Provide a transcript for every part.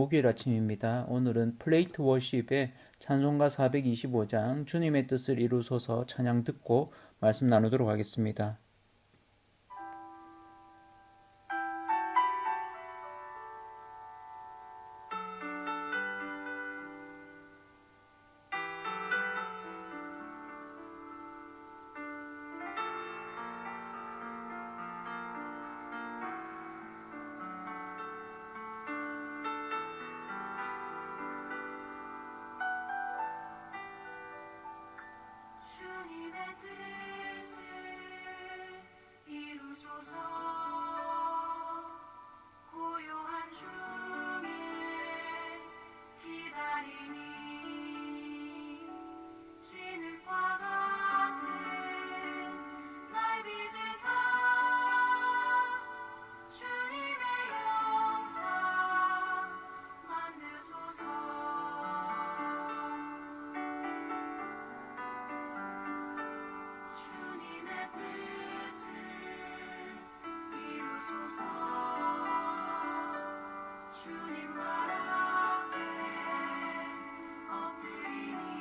목요일 아침입니다. 오늘은 플레이트 워십의 찬송가 425장 주님의 뜻을 이루소서 찬양 듣고 말씀 나누도록 하겠습니다. 주님의 뜻을 이루소서. 고요한 중에 기다리니 진흙과 같은 날 빚으사 주님의 영상 만드소서. 주님의 뜻을 이루소서. 주님 말 앞에 엎드리니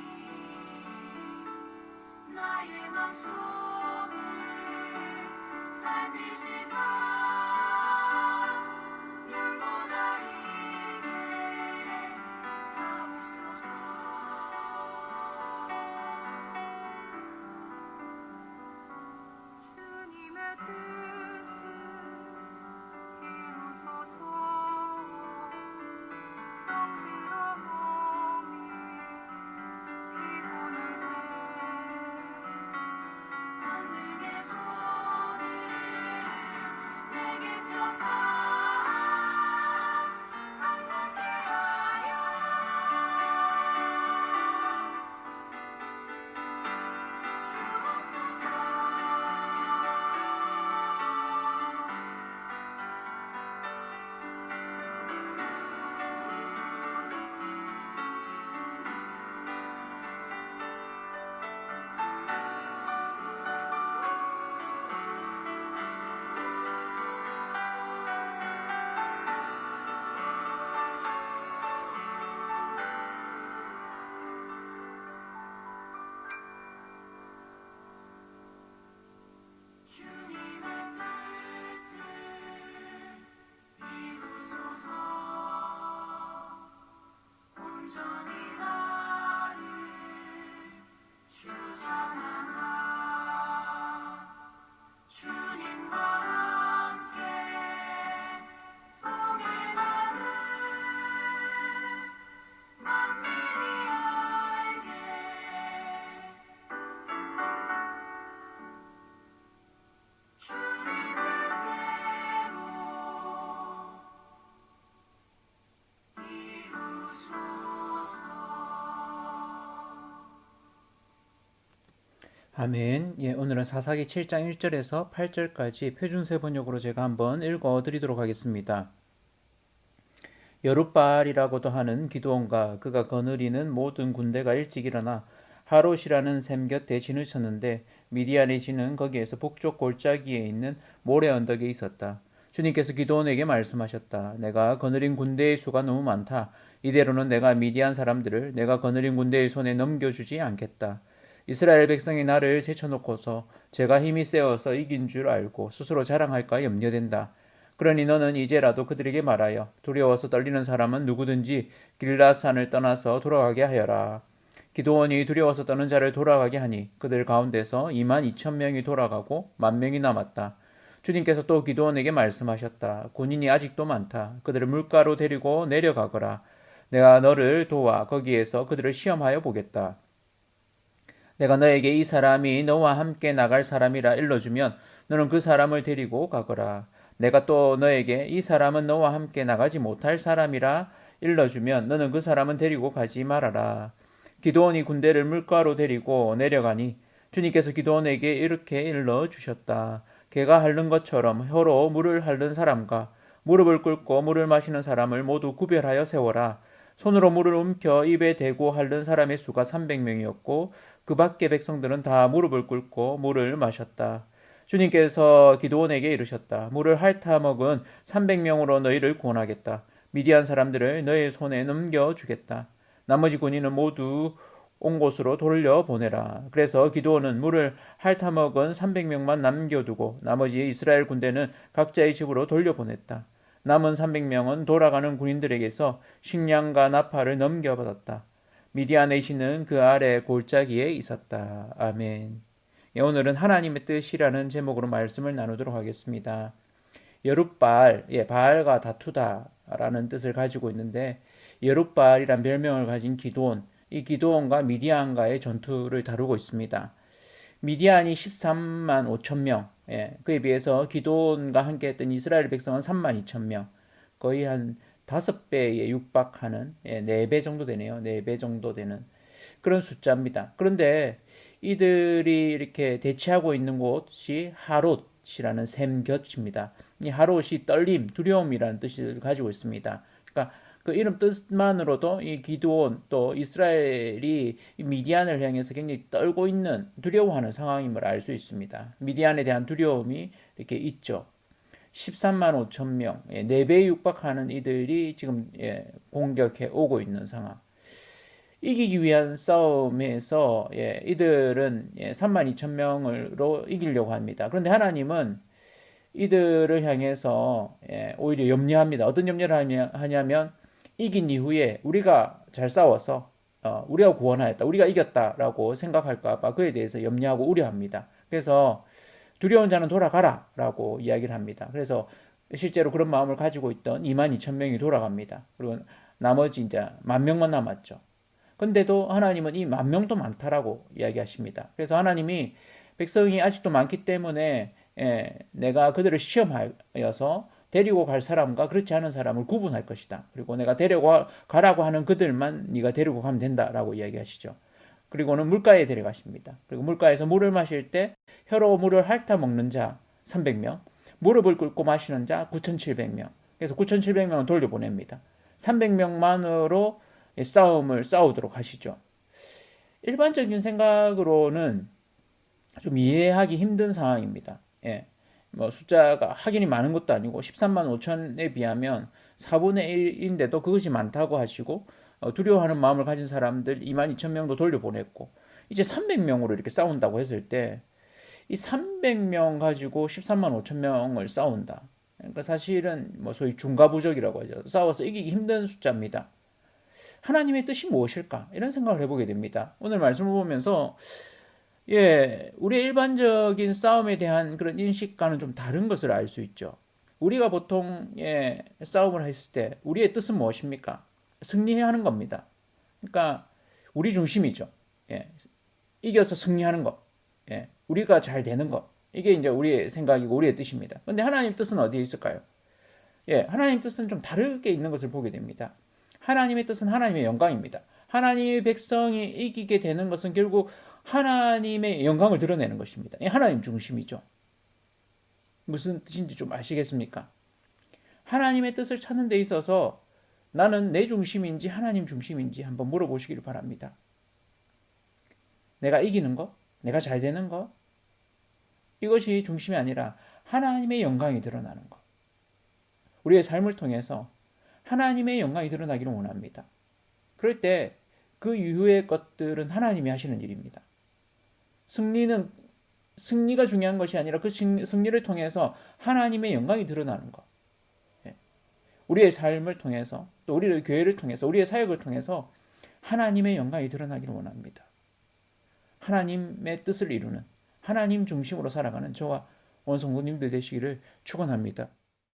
나의 맘속을 살피시사 눈보다 이게 하옵소서. 주님의 뜻을 이루소서. 병들어 몸이 피곤할 때 권능의 손을 내게 펴사 강건케 하여 주옵소서. 주님의 뜻을 이루소서. 온전히 나를 주장하사 주님과 함께 동행함을 만민이 알게. 주님 뜻대로 이루소서. 아멘. 오늘은 사사기 7장 1절에서 8절까지 표준세 번역으로 제가 한번 읽어드리도록 하겠습니다. 여룻바알이라고도 하는 기드온과 그가 거느리는 모든 군대가 일찍 일어나 하롯이라는 샘 곁에 진을 쳤는데 미디안의 진은 거기에서 북쪽 골짜기에 있는 모래 언덕에 있었다. 주님께서 기드온에게 말씀하셨다. 내가 거느린 군대의 수가 너무 많다. 이대로는 내가 미디안 사람들을 내가 거느린 군대의 손에 넘겨주지 않겠다. 이스라엘 백성이 나를 제쳐놓고서 제가 힘이 세어서 이긴 줄 알고 스스로 자랑할까 염려된다. 그러니 너는 이제라도 그들에게 말하여 두려워서 떨리는 사람은 누구든지 길라산을 떠나서 돌아가게 하여라. 기드온이 두려워서 떠는 자를 돌아가게 하니 그들 가운데서 22,000명이 돌아가고 10,000명이 남았다. 주님께서 또 기드온에게 말씀하셨다. 군인이 아직도 많다. 그들을 물가로 데리고 내려가거라. 내가 너를 도와 거기에서 그들을 시험하여 보겠다. 내가 너에게 이 사람이 너와 함께 나갈 사람이라 일러주면 너는 그 사람을 데리고 가거라. 내가 또 너에게 이 사람은 너와 함께 나가지 못할 사람이라 일러주면 너는 그 사람은 데리고 가지 말아라. 기드온이 군대를 물가로 데리고 내려가니 주님께서 기드온에게 이렇게 일러주셨다. 개가 핥는 것처럼 혀로 물을 핥는 사람과 무릎을 꿇고 물을 마시는 사람을 모두 구별하여 세워라. 손으로 물을 움켜 입에 대고 핥는 사람의 수가 300명이었고 그 밖의 백성들은 다 무릎을 꿇고 물을 마셨다. 주님께서 기드온에게 이르셨다. 물을 핥아 먹은 300명으로 너희를 구원하겠다. 미디안 사람들을 너의 손에 넘겨주겠다. 나머지 군인은 모두 온 곳으로 돌려보내라. 그래서 기드온은 물을 핥아먹은 300명만 남겨두고 나머지 이스라엘 군대는 각자의 집으로 돌려보냈다. 남은 300명은 돌아가는 군인들에게서 식량과 나팔을 넘겨받았다. 미디안의 신은 그 아래 골짜기에 있었다. 아멘. 예, 오늘은 하나님의 뜻이라는 제목으로 말씀을 나누도록 하겠습니다. 여룻바알, 바알과 다투다라는 뜻을 가지고 있는데 여룻바알이란 별명을 가진 기드온, 이 기드온과 미디안과의 전투를 다루고 있습니다. 미디안이 13만 5천 명, 그에 비해서 기드온과 함께 했던 이스라엘 백성은 3만 2천 명, 거의 한 5배에 육박하는 4배 정도 되네요. 4배 정도 되는 그런 숫자입니다. 그런데 이들이 이렇게 대치하고 있는 곳이 하롯이라는 샘 곁입니다. 이 하롯이 떨림, 두려움이라는 뜻을 가지고 있습니다. 그러니까 그 이름 뜻만으로도 이 기드온 또 이스라엘이 미디안을 향해서 굉장히 떨고 있는 두려워하는 상황임을 알 수 있습니다. 미디안에 대한 두려움이 이렇게 있죠. 13만 5천 명, 4배에 육박하는 이들이 지금 공격해 오고 있는 상황. 이기기 위한 싸움에서 이들은 3만 2천 명으로 이기려고 합니다. 그런데 하나님은 이들을 향해서 오히려 염려합니다. 어떤 염려를 하냐면 이긴 이후에 우리가 잘 싸워서 우리가 구원하였다, 우리가 이겼다라고 생각할까 봐 그에 대해서 염려하고 우려합니다. 그래서 두려운 자는 돌아가라 라고 이야기를 합니다. 그래서 실제로 그런 마음을 가지고 있던 2만 2천 명이 돌아갑니다. 그리고 나머지 이제 1만 명만 남았죠. 근데도 하나님은 이 1만 명도 많다라고 이야기하십니다. 그래서 하나님이 백성이 아직도 많기 때문에 내가 그들을 시험하여서 데리고 갈 사람과 그렇지 않은 사람을 구분할 것이다. 그리고 내가 데려가라고 하는 그들만 네가 데리고 가면 된다라고 이야기하시죠. 그리고는 물가에 데려가십니다. 그리고 물가에서 물을 마실 때 혀로 물을 핥아 먹는 자 300명, 무릎을 꿇고 마시는 자 9,700명. 그래서 9,700명은 돌려보냅니다. 300명만으로 싸움을 싸우도록 하시죠. 일반적인 생각으로는 좀 이해하기 힘든 상황입니다. 뭐 숫자가 확연히 많은 것도 아니고 13만 5천에 비하면 4분의 1인데도 그것이 많다고 하시고 두려워하는 마음을 가진 사람들 2만 2천 명도 돌려보냈고 이제 300명으로 이렇게 싸운다고 했을 때 이 300명 가지고 13만 5천 명을 싸운다. 그러니까 사실은 뭐 소위 중과부적이라고 하죠. 싸워서 이기기 힘든 숫자입니다. 하나님의 뜻이 무엇일까? 이런 생각을 해보게 됩니다. 오늘 말씀을 보면서 우리의 일반적인 싸움에 대한 그런 인식과는 좀 다른 것을 알 수 있죠. 우리가 보통 싸움을 했을 때 우리의 뜻은 무엇입니까? 승리해야 하는 겁니다. 그러니까 우리 중심이죠. 이겨서 승리하는 것, 우리가 잘 되는 것, 이게 이제 우리의 생각이고 우리의 뜻입니다. 그런데 하나님 뜻은 어디에 있을까요? 하나님 뜻은 좀 다르게 있는 것을 보게 됩니다. 하나님의 뜻은 하나님의 영광입니다. 하나님의 백성이 이기게 되는 것은 결국 하나님의 영광을 드러내는 것입니다. 하나님 중심이죠. 무슨 뜻인지 좀 아시겠습니까? 하나님의 뜻을 찾는 데 있어서 나는 내 중심인지 하나님 중심인지 한번 물어보시기를 바랍니다. 내가 이기는 것, 내가 잘 되는 것, 이것이 중심이 아니라 하나님의 영광이 드러나는 것. 우리의 삶을 통해서 하나님의 영광이 드러나기를 원합니다. 그럴 때 그 이후의 것들은 하나님이 하시는 일입니다. 승리가 중요한 것이 아니라 그 승리를 통해서 하나님의 영광이 드러나는 것. 우리의 삶을 통해서 또 우리의 교회를 통해서 우리의 사역을 통해서 하나님의 영광이 드러나기를 원합니다. 하나님의 뜻을 이루는 하나님 중심으로 살아가는 저와 온 성도님들 되시기를 축원합니다.